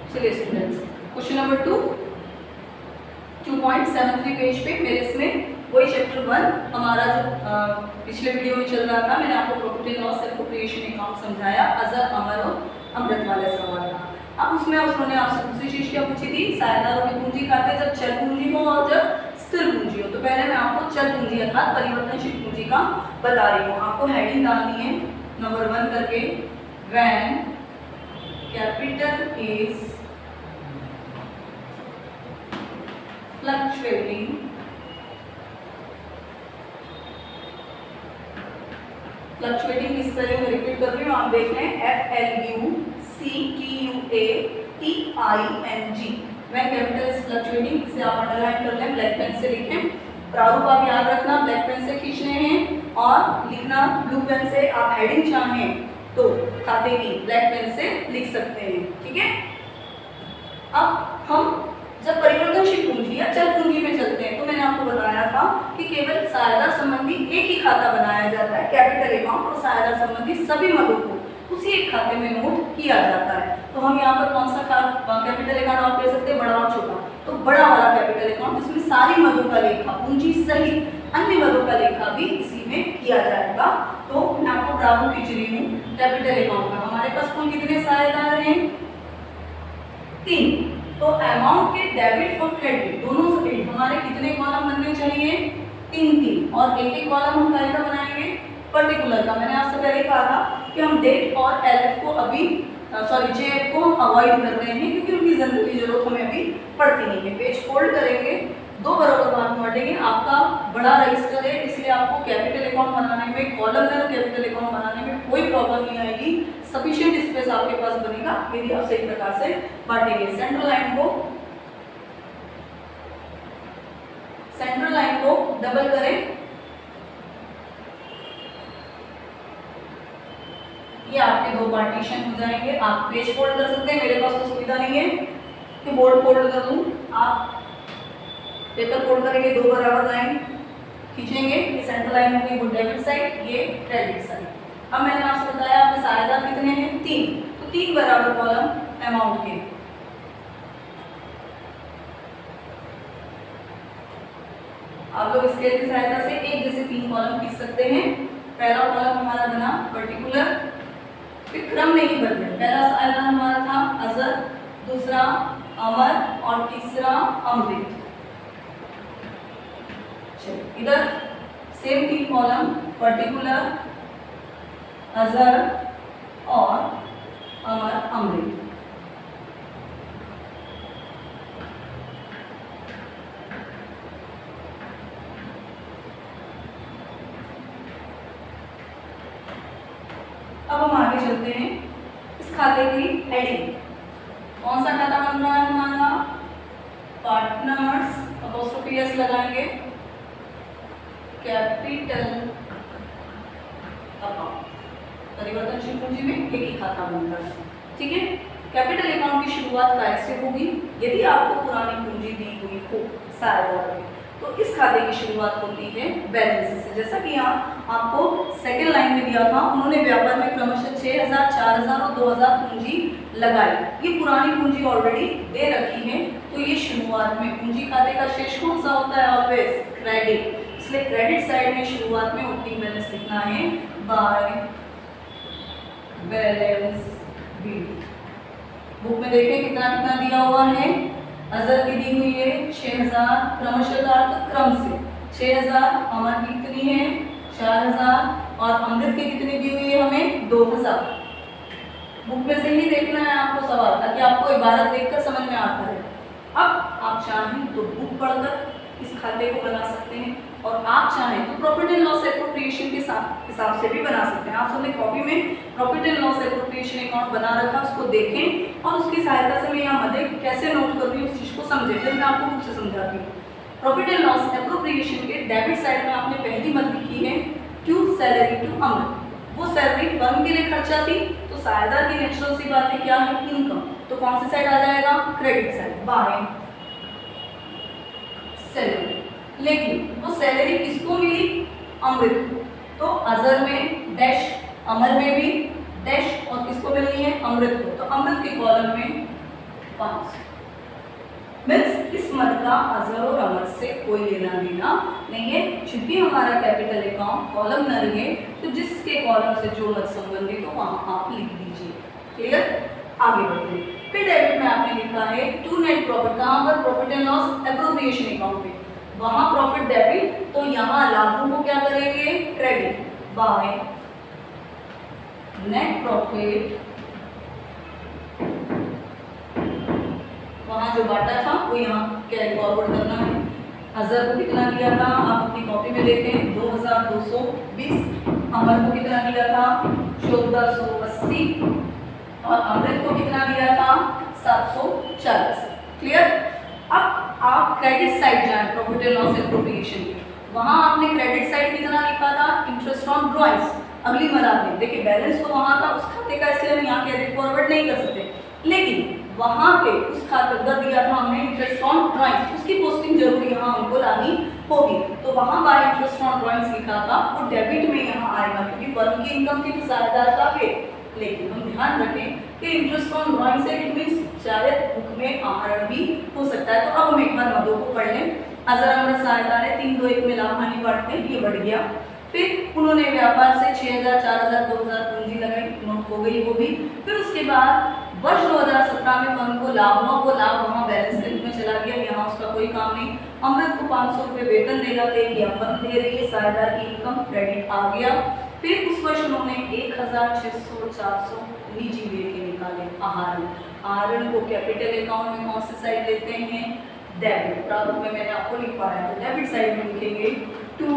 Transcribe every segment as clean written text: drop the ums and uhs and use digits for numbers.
चलिए students, question number 2.73 page पे मेरे इसमें वही चैप्टर 1 हमारा जो पिछले वीडियो में चल रहा था, मैंने आपको property and loss appropriation account समझाया, अजर, अमर और अमृत वाले सवाल था। अब उसमें उन्होंने आपसे दूसरी चीज क्या पूछी थी, साझेदारों की पूंजी खाते जब चल पूंजी हो और जब स्थिर पूंजी हो। तो पहले मैं आपको चल पूंजी अर्थात परिवर्तनशील पूंजी का बता रही हूँ। आपको हेडिंग डालनी है नंबर 1 करके, when capital is fluctuating fluctuating इस तरह मैं रिपीट कर रही हूँ, आप देख रहे हैं FLUCTUATING। When capital is fluctuating, इसे आप अंडरलाइन कर लें, ब्लैक पेन से लिखें। प्रारूप आप याद रखना, ब्लैक पेन से खींचने हैं और लिखना ब्लू पेन से। आप हेडिंग चाहें तो खाते की ब्लैक पेन से लिख सकते हैं, ठीक है। अब हम जब परिवर्तनशील पूंजी या चल पूंजी में चलते हैं तो मैंने आपको बताया था कि केवल साझेदार संबंधी एक ही खाता बनाया जाता है, कैपिटल अकाउंट, और साझेदार संबंधी सभी मदों को उसी एक खाते में नोट किया जाता है। तो हम यहाँ पर कौन सा कैपिटल अकाउंट आप कह सकते हैं, बड़ा और छोटा। तो बड़ा वाला कैपिटल अकाउंट जिसमें सारी मदों का लेखा, पूंजी सहित अन्य मदों का लेखा भी इसी में किया जाएगा। तो मैं आपको प्रारूप खींच रही हूँ कैपिटल अकाउंट में। हमारे पास कुल कितने साझेदार हैं, 3। तो अमाउंट के डेबिट और क्रेडिट दोनों सभी हमारे कितने कॉलम बनने चाहिए, 3 और एक कॉलम हम क्या बनाएंगे, पर्टिकुलर का। मैंने आपसे पहले कहा था कि हम डेट और एलएफ को अभी जेएफ को हम अवॉइड कर रहे हैं क्योंकि उनकी जनरली जरूरत हमें अभी पड़ती नहीं है। पेज फोल्ड करेंगे, 2 बराबर भाग में बांटेंगे। आपका बड़ा रजिस्टर है इसलिए आपको कैपिटल अकाउंट बनाने में, कॉलमनर कैपिटल अकाउंट बनाने में कोई प्रॉब्लम नहीं आएगी। सफिशिएंट स्पेस आपके पास बनेगा यदि आप सही प्रकार से बांटेंगे। सेंट्रल लाइन को डबल करें, ये आपके 2 पार्टीशन हो जाएंगे। आप पेज फोल्ड कर सकते हैं, मेरे पास तो सुविधा नहीं है कि बोर्ड फोल्ड कर दूं। आप पेपर फोल्ड करेंगे, 2 बराबर लाइन खींचेंगे। ये सेंट्रल लाइन हो गई, वो डेबिट साइड, ये क्रेडिट साइड। अब मैंने आपसे बताया आपके साझेदार कितने हैं, 3। तो 3 बराबर कॉलम अमाउंट के। आप लोग स्केल की सहायता से एक जैसे 3 कॉलम खींच सकते हैं। पहला कॉलम हमारा बना पर्टिकुलर, फिर क्रम नहीं बदले। पहला साझेदार हमारा था अजर, दूसरा अमर और तीसरा अमृत। इधर सेम 3 कॉलम पर्टिकुलर, अजर और अमर, अमृत। अब हम आगे चलते हैं। इस खाते की हेडिंग, कौन सा खाता बन रहा है हमारा, पार्टनर्स, अपोस्ट्रोफी एस लगाएंगे, कैपिटल अकाउंट। परिवर्तनशील पूंजी में एक ही खाता बन रहा है, ठीक है। कैपिटल अकाउंट की शुरुआत कैसे होगी, यदि आपको पुरानी पूंजी दी हुई हो साझेदार में तो इस खाते की शुरुआत होती है बैलेंस से। जैसा कि यहाँ आपको सेकेंड लाइन में दिया था, उन्होंने व्यापार में क्रमशः 6000, 4000 और 2000 पूंजी लगाई। ये पुरानी पूंजी ऑलरेडी दे रखी है, तो ये शुरुआत में पूंजी खाते का शेष कौन सा होता है, ऑलवेज क्रेडिट। इसलिए क्रेडिट साइड में शुरुआत में ओपनिंग बैलेंस लिखना है बाय बैलेंस शीट। बुक में देखें कितना कितना दिया हुआ है। अजर की दी हुई है 6000, क्रमशः का अर्थ क्रम से 6000, अमर की कितनी है 4000 और अमृत की कितनी दी हुई है हमें 2000। बुक में से ही देखना है आपको सवाल, ताकि आपको इबारत देखकर समझ में आता है। अब आप चाहें तो बुक पढ़कर इस खाते को बना सकते हैं और आप चाहें तो प्रॉफिट एंड लॉस एप्रोप्रिएशन के हिसाब से भी बना सकते हैं। आप सबने कॉपी में profit and loss appropriation account बना रखा, उसको देखें और उसकी सहायता से मैं यहाँ मदद कैसे नोट कर रही हूँ उस चीज़ को समझें। फिर मैं आपको बुक से समझाती हूँ। प्रॉफिट एंड लॉस एप्रोप्रिएशन के डेबिट साइड में आपने पहली मद लिखी है टू सैलरी टू अमृत। वो सैलरी फर्म के लिए खर्चा थी, तो साझेदार की नेचुरल सी बात है क्या है, इनकम। तो कौन सी साइड आ जाएगा, क्रेडिट साइड, बाय सैलरी। लेकिन वो सैलरी किसको मिली, अमृत को। तो अजर में डैश, अमर में भी डैश और किसको मिलनी है, अमृत को। तो अमृत के कॉलम में 500। मीन्स इस मद का अजर और अमर से कोई लेना देना नहीं है। चूंकि हमारा कैपिटल अकाउंट कॉलमनर है तो जिसके कॉलम से जो मद संबंधित हो वहां आप लिख दीजिए। क्लियर? आगे बढ़ते हैं। फिर डेबिट में आपने लिखा है टू नेट प्रॉफिट। कहाँ पर? Profit and loss appropriation account पे वहां प्रॉफिट डेबिट, तो यहाँ लाभों को क्या करेंगे? Credit by net profit. वहां जो बांटा था वो यहाँ कैरी फॉरवर्ड करना है। अजर को कितना दिया था आप अपनी कॉपी में देते हैं 2220। अमर को कितना दिया था? 1480। और अमृत को कितना दिया था? 740। क्लियर? अब आप क्रेडिट साइड जाए प्रॉफिट एंड लॉस एप्रोप्रिएशन की, वहां आपने क्रेडिट साइड कितना लिखा था? Interest on drawings. अगली मराद में देखिए बैलेंस तो वहां था उस खाते का, इसलिए हम यहाँ कैरी फॉरवर्ड नहीं कर सकते, लेकिन वहां पे उस खाते का दिया था हमने इंटरेस्ट ऑन ड्रॉइंग्स, उसकी पोस्टिंग जरूर यहाँ हमको लानी होगी। तो वहां बाय इंटरेस्ट ऑन ड्रॉइंग्स लिखा था वो डेबिट में यहाँ आएगा क्योंकि फर्म की इनकम थी तो साझेदार का पे। लेकिन हम ध्यान रखें कि इंटरेस्ट ऑन ड्रॉइंग से इट मींस शायद बुक में आहरण भी हो सकता है। तो अब हम एक बार मदों को पढ़ लें। अजर अमर साझेदार है 3 2 1 में लाभ हानि बांटते हैं, ये बढ़ गया। फिर उन्होंने व्यापार से 6000 4000 2000 पूंजी लगाई, नोट हो गई वो भी। फिर उसके बाद वर्ष 2017 में फर्म को लाभ हुआ, वो लाभ वहाँ बैलेंस शीट में चला गया, यहाँ उसका कोई काम नहीं। अमृत को 500 रुपये वेतन देगा या फर्म दे रही है, साझेदार की इनकम क्रेडिट आ गया। फिर उस वर्ष उन्होंने 1600 400 निजी व्यय के निकाले आहरण। आहरण को कैपिटल अकाउंट में कौन सी साइड लेते हैं? डेबिट। प्रारूप में मैंने आपको लिखवाया तो डेबिट साइड में लिखेंगे टू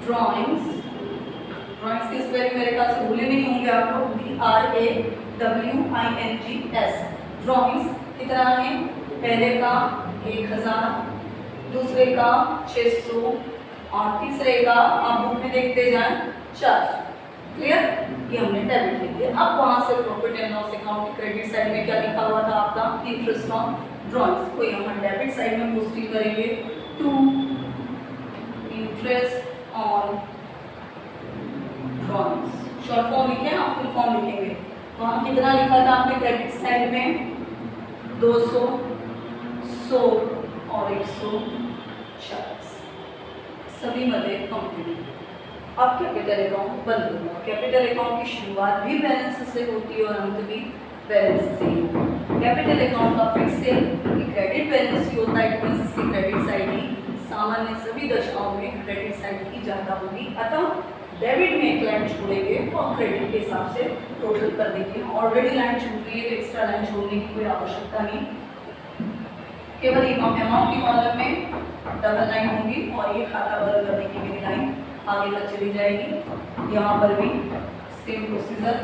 ड्रॉइंग्स। ड्रॉइंग्स की स्पेलिंग मेरे ख्याल से भूले नहीं होंगे आप लोग, DRAWINGS। ड्रॉइंग्स कितना है? पहले का 1000, दूसरे का 600 और तीसरे का आप बुक में देखते जाएं 400। क्लियर? ये हमने डेबिट लिख दिया। अब वहां से प्रॉफिट एंड लॉस अकाउंट की क्रेडिट साइड में क्या लिखा हुआ था आपका? इंटरेस्ट ऑन ड्रॉइंग्स को हम डेबिट साइड में पोस्टिंग करेंगे to interest on drawings. Short form लिखे आप फुल फॉर्म लिखेंगे। वहाँ कितना लिखा था आपने क्रेडिट साइड में? 200 100 और 140। सभी मदे कंप्लीट। अब कैपिटल अकाउंट बंद होगा। कैपिटल अकाउंट की शुरुआत भी बैलेंस से होती है और अंत भी बैलेंस से ही होगा। कैपिटल अकाउंट का फिक्स से क्रेडिट बैलेंस ही होता है, इट मींस इसकी क्रेडिट साइड ही सामान्य सभी दशाओं में क्रेडिट साइड की ज्यादा होगी। अतः डेबिट में एक लाइन छोड़ेंगे और क्रेडिट के हिसाब से टोटल कर देंगे। ऑलरेडी लाइन छूट रही है तो एक्स्ट्रा लाइन छोड़ने की कोई आवश्यकता नहीं। केवल अमाउंट की कॉलम में डबल लाइन होगी और ये खाता बदल करने की मेरी लाइन आगे तक चली जाएगी। यहाँ पर भी सेम प्रोसीजर।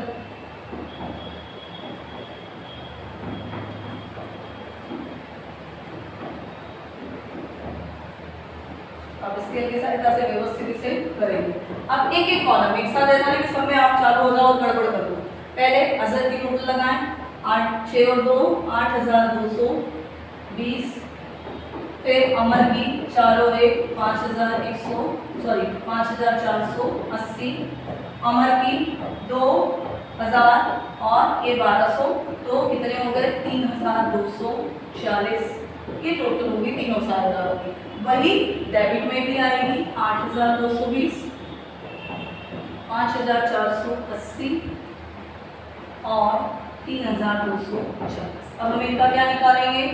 अब इसके आगे सहायता से व्यवस्थित इसे करेंगे। अब एक एक कॉलम एक साथ ऐसा नहीं कि सब में आप चालू हो जाओ और गड़बड़ कर दो। पहले अजर की टोटल लगाएं 8 6 और 2 8220। फिर अमर की 4 और 1 5480। अमर की 2000 और ये 1200, तो कितने हो गए? 3240। ये टोटल होगी तीनों साझेदारों की। वही डेबिट में भी आएगी 8220, 5480 और 3240। अब हम इनका क्या निकालेंगे?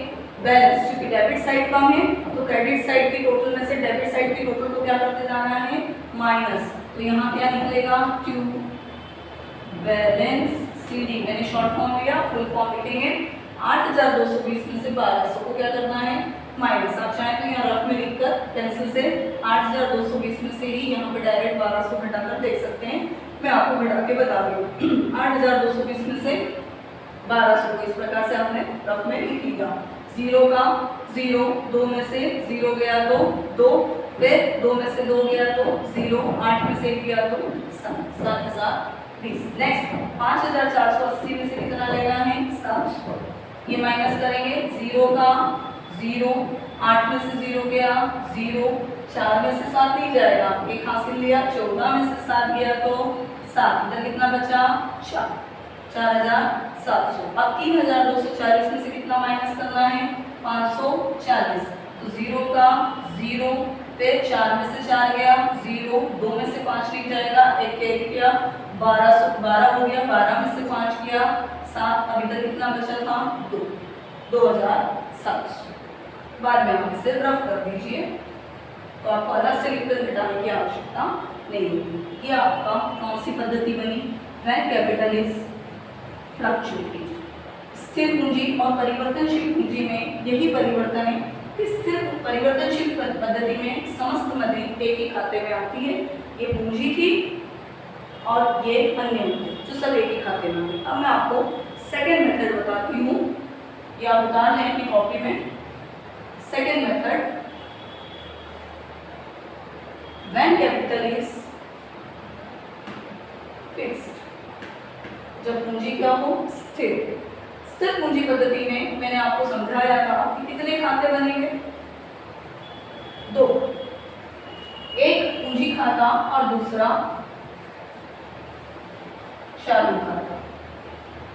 बैलेंस। क्योंकि डेबिट साइड कम है तो क्रेडिट साइड की टोटल में से डेबिट साइड की टोटल को क्या करते जाना है? माइनस। तो यहाँ क्या निकलेगा? To balance CD। मैंने शॉर्ट फॉर्म लिया, फुल फॉर्म लिखेंगे। 8220 में से 1200 को क्या करना है? माइनस। आप चाहें तो यहाँ रफ में लिखकर पेंसिल से 8220 में से ही यहाँ पे डायरेक्ट 1200 घटाकर देख सकते हैं। मैं आपको घटा के बता रही हूँ। 8220 में से 1200 को इस प्रकार से आपने रफ में लिख लिया। 0 का 0, 2 में से 0 गया तो 2, फिर 2 में से 2 गया तो 0, 8 में से 1 गया तो 7020। नेक्स्ट 5480 में से कितना लेना है? 700। ये माइनस करेंगे। 0 का 0, 8 में से 0 गया 0, 4 में से 7 नहीं जाएगा, एक हासिल लिया। 14 में से 7 गया तो 7, इधर कितना बचा? 4। 4700। अब 3240 में से कितना माइनस करना है? 540। तो 0 का 0, फिर 4 में से 4 गया 0, 2 में से 5 टिक जाएगा, 1 कैरी किया 12 हो गया, 12 में से 5 किया 7, अभी तक कितना बचा था? 2, 2700। बाद में आप इसे रफ कर दीजिए, तो आपको अलग से लिखकर घटाने की आवश्यकता नहीं होगी। ये आपका कौन सी पद्धति बनी? When capital is fluctuating. स्थिर पूंजी और परिवर्तनशील पूंजी में यही परिवर्तन है कि स्थिर परिवर्तनशील पद्धति में समस्त मदें एक ही खाते में आती है। ये पूंजी थी और ये अन्य मदें जो सब एक ही खाते में आती है। अब मैं आपको सेकेंड मेथड बताती हूँ, या आप उतार लें अपनी कॉपी में। Second method, when capital is fixed, जब पूंजी क्या हो? स्थिर। स्थिर पूंजी पद्धति में मैंने आपको समझाया था कि कितने खाते बनेंगे? 2, एक पूंजी खाता और दूसरा चालू खाता।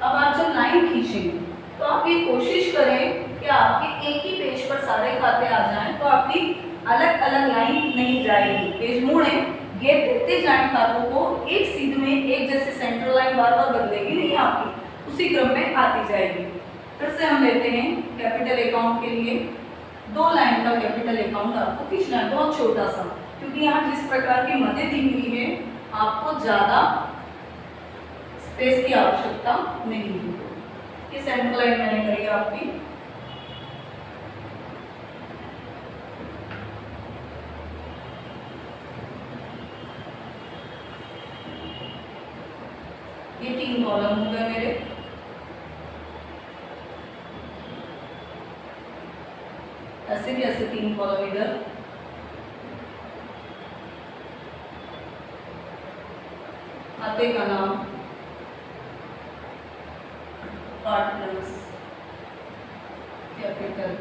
अब आप जब लाइन खींचेंगे तो आप ये कोशिश करें कि आपके एक ही पेज पर सारे खाते आ जाएं, तो आपकी अलग अलग लाइन नहीं जाएगी। पेज मोड़ें, गैप देते जाएं खातों को, एक सीध में एक जैसे सेंट्रल लाइन बार बार बदलेगी नहीं आपकी, उसी क्रम में आती जाएगी। फिर से हम लेते हैं कैपिटल अकाउंट के लिए 2 लाइन का कैपिटल अकाउंट आपको खींचना है, बहुत छोटा सा, क्योंकि यहाँ जिस प्रकार की मदें दी हुई है आपको ज़्यादा स्पेस की आवश्यकता नहीं है। ये सेंट्रल लाइन मैंने करी आपकी। ये 3 कॉलम हो गए मेरे। ऐसे भी ऐसे 3 कॉलम इधर, खाते का नाम, पार्टनर्स, कैपिटल।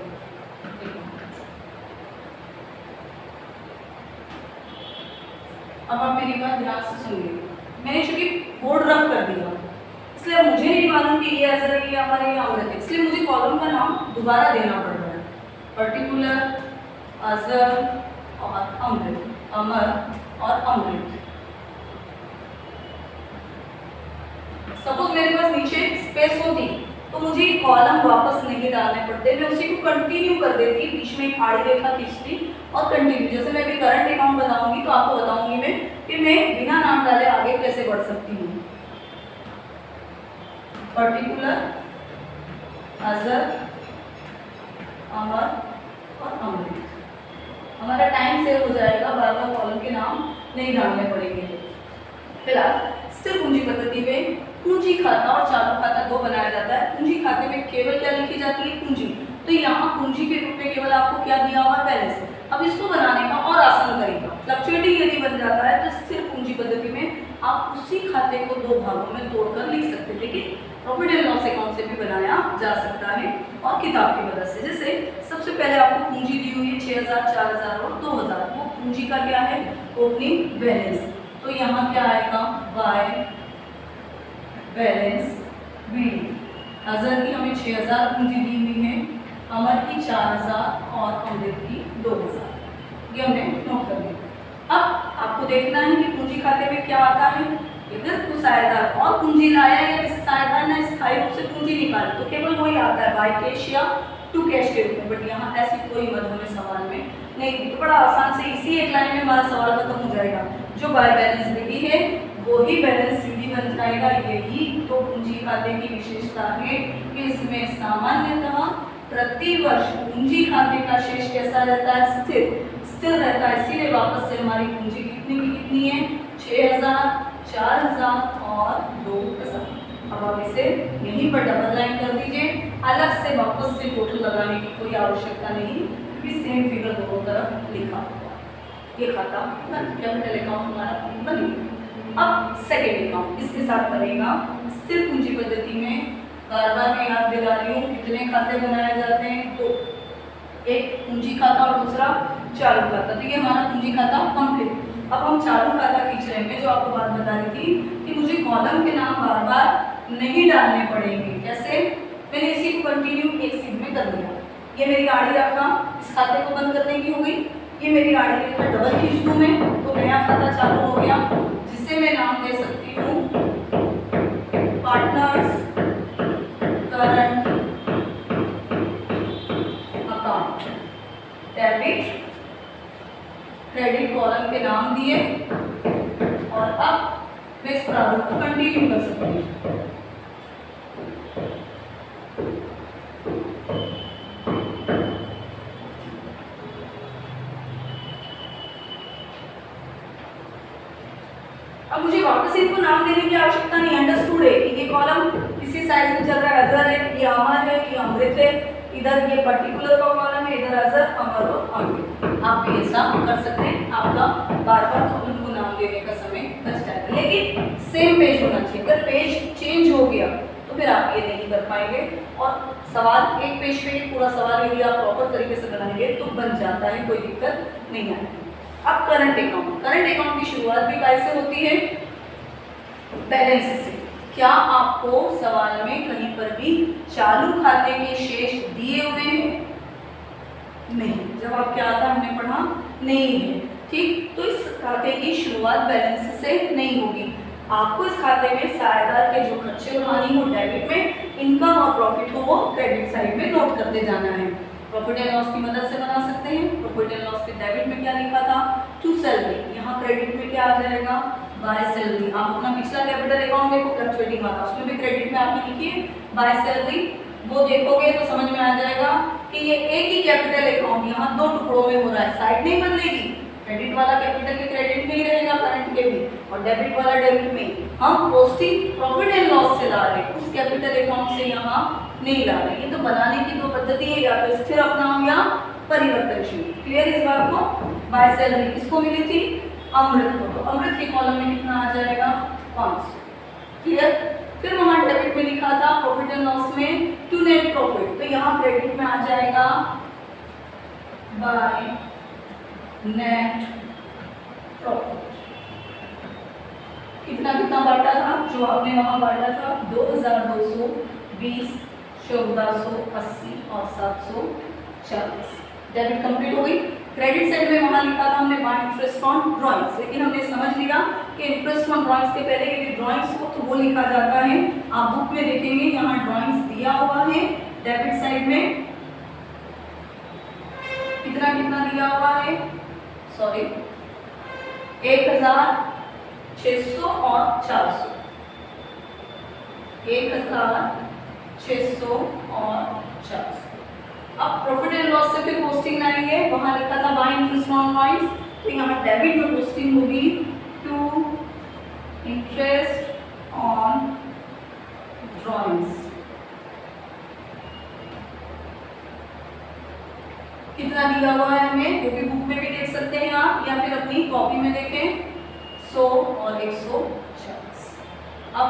अब आप मेरी बात ध्यान से सुनिए। मैंने चूंकि बोर्ड रफ कर दिया, इसलिए मुझे नहीं मालूम कि ये अजर है, ये अमर है, या अमृत है, इसलिए मुझे कॉलम का नाम दोबारा देना पड़ रहा है। पर्टिकुलर, अजर और अमृत, अमर और अमृत। सपोज मेरे पास नीचे स्पेस होती तो मुझे कॉलम वापस नहीं डालने पड़ते, मैं उसी को कंटिन्यू कर देती, बीच में एक आड़ी रेखा खींचती और कंटिन्यू। जैसे मैं अभी करंट अकाउंट बताऊंगी तो आपको बताऊंगी मैं कि मैं बिना नाम डाले आगे कैसे बढ़ सकती हूँ। पर्टिकुलर, अजर, अमर और अमृत। हमारा टाइम सेव हो जाएगा, बार बार कॉलम के नाम नहीं डालने पड़ेंगे। फिलहाल स्थिर पूंजी पद्धति में पूंजी खाता और चालू खाता 2 बनाया जाता है। पूंजी खाते में केवल क्या लिखी जाती है? पूंजी। तो यहाँ पूंजी के रूप में केवल आपको क्या दिया हुआ? बैलेंस। अब इसको बनाने का और आसान तरीका, फ्लक्चुएटिंग यदि बन जाता है तो स्थिर पूंजी पद्धति में आप उसी खाते को 2 भागों में तोड़कर लिख सकते हैं, लेकिन प्रॉफिट एंड लॉस अकाउंट से भी बनाया जा सकता है और किताब की मदद से। जैसे सबसे पहले आपको पूंजी दी हुई है 6000, 4000 और 2000, वो पूंजी का क्या है? Opening balance. तो यहाँ क्या आएगा? By balance B. अजर की हमें 6000 पूंजी दी हुई है, अमर की 4000 और अमृत की 2000। ये हमने नोट कर लिया। अब आपको देखना है कि पूंजी खाते में क्या आता है। इधर कुछ सायेदार और पूंजी लाया या किसी सायेदार ने स्थायी रूप से पूंजी निकाली तो केवल वही आता है बाय कैश या टू कैश के रूप में, बट यहाँ ऐसी कोई मद हमें सवाल में नहीं दी। तो बड़ा आसान से इसी एक लाइन में हमारा सवाल खत्म हो जाएगा। जो बाय बैलेंस विधि है वही बैलेंस विधि बन जाएगा। यही तो पूंजी खाते की विशेषता है कि इसमें सामान्यतः प्रति वर्ष पूंजी खाते का शेष कैसा रहता है? स्थिर रहता है। इसीलिए वापस से हमारी पूंजी कितनी की कितनी है? 6000, 4000 और 2000। अब आप इसे यहीं पर डबल लाइन कर दीजिए, अलग से वापस से टोटल लगाने की कोई आवश्यकता नहीं, क्योंकि सेम फिगर दोनों तरफ लिखा हुआ। ये खाता कैपिटल अकाउंट हमारा बन गया। अब सेकेंड अकाउंट इसके साथ बनेगा। स्थिर पूंजी पद्धति में बार बार मैं याद दिला रही हूँ कितने खाते बनाए जाते हैं? 2, एक पूंजी खाता और दूसरा चालू खाता। तो ये हमारा पूंजी खाता कंप्लीट। अब हम चालू खाता खींच रहे हैं। जो आपको बात बता रही थी कि मुझे कॉलम के नाम बार बार नहीं डालने पड़ेंगे। कैसे? मैंने इसी को कंटिन्यू एक सीध में कर दिया। ये मेरी आड़ी रेखा इस खाते को बंद करने की हो गई। ये मेरी आड़ी रेखा डबल खींच दूं मैं तो नया खाता चालू हो गया, जिसे मैं नाम दे सकती हूँ partners current account. Debit credit column के नाम दिए और अब मैं इस प्रारूप को कंटिन्यू कर सकती हूँ। अब मुझे वापस इनको नाम देने की आवश्यकता नहीं, अंडरस्टूड है कि ये कॉलम किसी साइज में चल रहा है, अजर है, ये अमर है, ये अमृत है, इधर ये पर्टिकुलर का कॉलम है, इधर अजर, अमर और अमृत। आप भी ऐसा कर सकते हैं, आपका बार बार कॉलम को नाम देने का समय बच जाएगा, लेकिन सेम पेज होना चाहिए। अगर पेज चेंज हो गया तो फिर आप ये नहीं कर पाएंगे और सवाल एक पेज पे पूरा सवाल यदि आप प्रॉपर तरीके से बनाएंगे तो बन जाता है, कोई दिक्कत नहीं आएगी। अब करंट अकाउंट की शुरुआत भी कैसे होती है? बैलेंस से। क्या आपको सवाल में कहीं पर भी चालू खाते के शेष दिए हुए हैं? नहीं। जवाब क्या आता हमने पढ़ा? नहीं है। ठीक, तो इस खाते की शुरुआत बैलेंस से नहीं होगी। आपको इस खाते में साझेदार के जो खर्चे और हानि हो डेबिट में, इनकम और प्रॉफिट हो वो क्रेडिट साइड में नोट करते जाना है। प्रॉफिट एंड लॉस की मदद से बना सकते हैं। प्रॉफिट एंड लॉस के डेबिट में क्या लिखा था? To salary. यहाँ क्रेडिट में क्या आ जाएगा? By salary. आप अपना पिछला कैपिटल अकाउंट देखो, फ्लक्चुएटिंग वाला, उसमें भी क्रेडिट में आपने लिखी है बाय सैलरी। वो देखोगे तो समझ में आ जाएगा कि ये एक ही कैपिटल अकाउंट यहाँ दो टुकड़ों में हो रहा है, साइड नहीं बदलेगी। क्रेडिट वाला कैपिटल के क्रेडिट में ही रहेगा, करंट के भी, और डेबिट वाला डेबिट में। हम पोस्टिंग प्रॉफिट एंड लॉस से ला रहे हैं, उस कैपिटल अकाउंट से यहाँ नहीं ला रहे। ये तो बनाने की दो पद्धति है, या तो स्थिर अपनाओ या परिवर्तनशील। क्लियर इस बात को? बाय सैलरी किसको मिली थी? अमृत को। तो अमृत के कॉलम में कितना आ जाएगा? 500। क्लियर? फिर वहां डेबिट में लिखा था प्रॉफिट एंड लॉस में टू नेट प्रॉफिट, तो यहाँ क्रेडिट में आ जाएगा बाय नेट प्रॉफिट। कितना कितना बांटा था? जो आपने वहां बांटा था 2220, 1480 और 740। डेबिट कंप्लीट हो गई। क्रेडिट साइड में वहां लिखा था हमने बाय इंटरेस्ट ऑन ड्राइंग्स, लेकिन हमने समझ लिया कि इंटरेस्ट ऑन ड्राइंग्स के पहले यदि ड्राइंग्स हो तो वो लिखा जाता है। आप बुक में देखेंगे यहाँ ड्राइंग्स दिया हुआ है। डेबिट साइड में कितना कितना दिया हुआ है? सॉरी, 1600 और 400। 1600 और 400। अब प्रॉफिट एंड लॉस से फिर पोस्टिंग लाएंगे, वहां लिखा था बाय इंटरेस्ट ऑन ड्राइंग्स, तो यहाँ डेबिट में पोस्टिंग होगी टू इंटरेस्ट ऑन ड्राइंग्स। कितना दिया हुआ है हमें, वो भी बुक में भी देख सकते हैं आप, या फिर अपनी कॉपी में देखें, 100 और 140। अब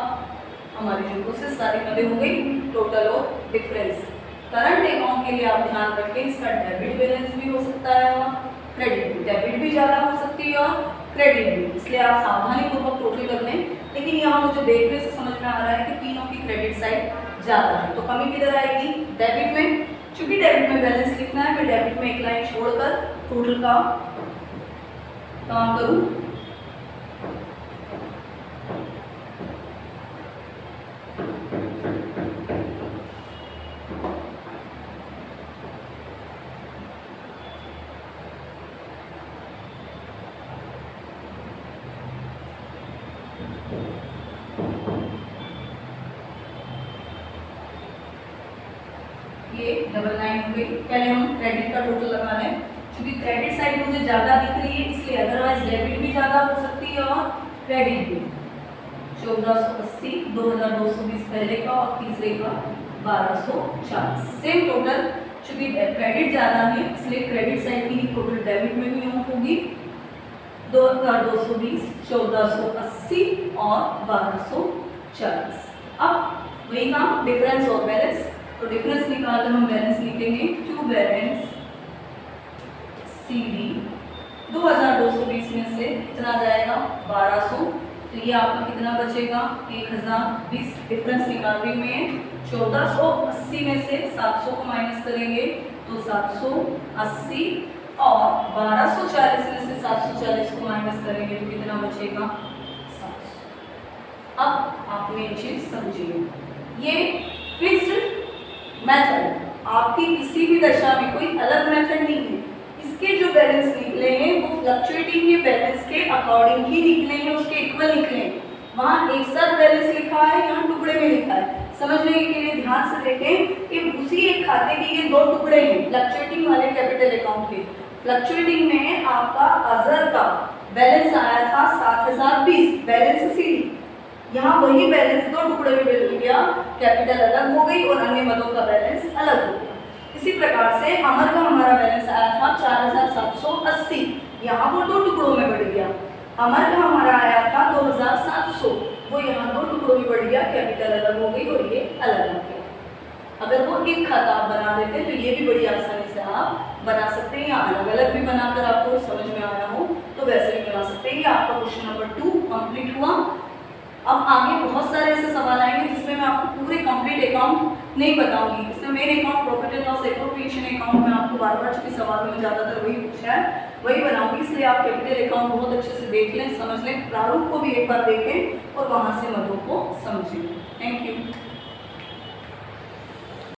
हमारी जो प्रोसेस सारी मदे हो गई, टोटल और डिफरेंस। करंट अकाउंट के लिए आप ध्यान रखें, इसका डेबिट बैलेंस भी हो सकता है और क्रेडिट भी। डेबिट भी ज़्यादा हो सकती है और क्रेडिट भी, इसलिए आप सावधानी पूर्वक टोटल कर लें। लेकिन यहाँ मुझे देखने से समझ में आ रहा है कि तीनों की क्रेडिट साइड ज़्यादा है, तो कमी किधर आएगी? डेबिट में। चूंकि डेबिट में बैलेंस लिखना है, मैं डेबिट में एक लाइन छोड़कर टोटल का काम करूँ। ये डबल लाइन हो गई। पहले हम क्रेडिट का टोटल लगा लें, क्योंकि क्रेडिट साइड मुझे ज़्यादा दिख रही है इसलिए, अदरवाइज डेबिट भी ज़्यादा हो सकती है और क्रेडिट भी। 1480, 2220 पहले का और तीसरे का 1240। सेम टोटल, चूंकि क्रेडिट ज़्यादा है इसलिए क्रेडिट साइड की टोटल डेबिट में भी होगी 2220, 1480 और 1240। अब वही काम डिफरेंस और बैलेंस, तो डिफरेंस निकालकर हम बैलेंस लिखेंगे टू बैलेंस CD 2220 में से कितना जाएगा? 1240 तो ये आपका कितना बचेगा 1020, डिफरेंस निकाल रही हूँ मैं। 1480 में से 700 को माइनस करेंगे तो 780 और 1240 में से 740 को माइनस करेंगे तो कितना बचेगा 700। अब आप ये चीज समझिए, ये फिक्स्ड मेथड, आपकी किसी भी दशा में कोई अलग मेथड नहीं है। इसके जो बैलेंस निकले हैं वो फ्लक्चुएटिंग के बैलेंस के अकॉर्डिंग ही निकले हैं, उसके इक्वल निकले हैं। वहाँ एक साथ बैलेंस लिखा है, यहाँ टुकड़े में लिखा है। समझने के लिए ध्यान से देखें कि उसी एक खाते के ये दो टुकड़े हैं फ्लक्चुएटिंग वाले कैपिटल अकाउंट के। फ्लक्चुएटिंग में आपका अजर का बैलेंस आया था 7020 बैलेंस सीडी, यहाँ वही बैलेंस दो टुकड़े में बदल गया, कैपिटल अलग हो गई और अन्य मदों का बैलेंस अलग हो गया। इसी प्रकार से अमर का हमारा बैलेंस आया था 4780, यहाँ वो दो टुकड़ों में बढ़ गया। अमर का हमारा आया था 2700, वो यहाँ दो टुकड़ों में बढ़ गया, कैपिटल अलग हो गई और ये अलग हो गया। अगर वो एक खाता आप बना देते तो ये भी बड़ी आसानी से आप बना सकते हैं, या अलग अलग भी बनाकर आपको समझ में आया हो तो वैसे भी बना सकते हैं। ये आपका क्वेश्चन नंबर 2 कंप्लीट हुआ। अब आगे बहुत सारे ऐसे सवाल आएंगे जिसमें मैं आपको पूरे कंप्लीट अकाउंट नहीं बताऊंगी। इसमें main account profit and loss appropriation account में आपको बार बार चूंकि सवाल में ज़्यादातर वही पूछा है वही बनाऊंगी, इसलिए आप कैपिटल अकाउंट बहुत अच्छे से देख लें, समझ लें, प्रारूप को भी एक बार देखें और वहाँ से मदों को समझें। Thank you.